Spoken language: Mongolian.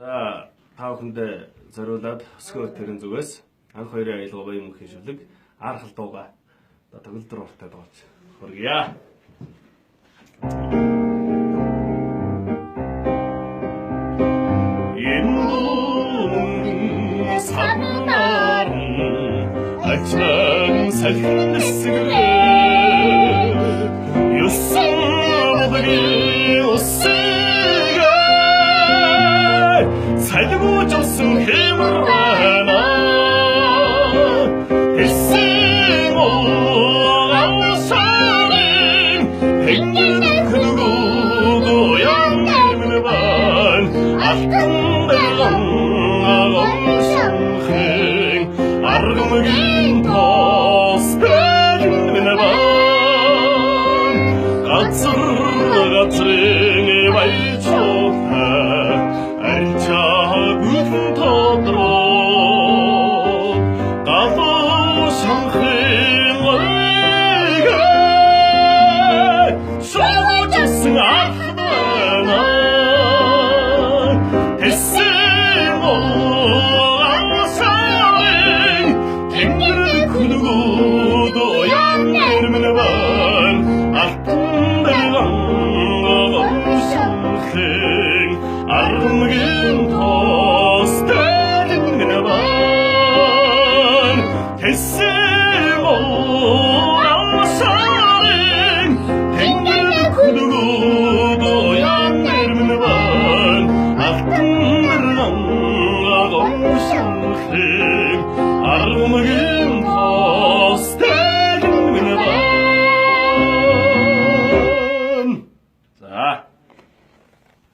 За та бүхэндээ зориулаад өсгөө тэрэн зүгээс анх хоёрын аялал баян мөнхийн шүлэг ар халдууга төгөлдөр уртад байгаа ч хүргье. Энэ сарнаар ачаан сахнэсгэрээ юусан обгийн усэгээ 살고줬음 해물하나 했으모 아우사는 백년의 그 누구도 양님은 반 아름다운 아검상행 아름긴 도스페는 반 가츠르가츠랭의 발초타 알차 군터들어 가도 상행월가 소자승 아프다나 했으모 아사랭 백년의 그 누구도 양내르면 반 아픈 배랑 어성행 아름게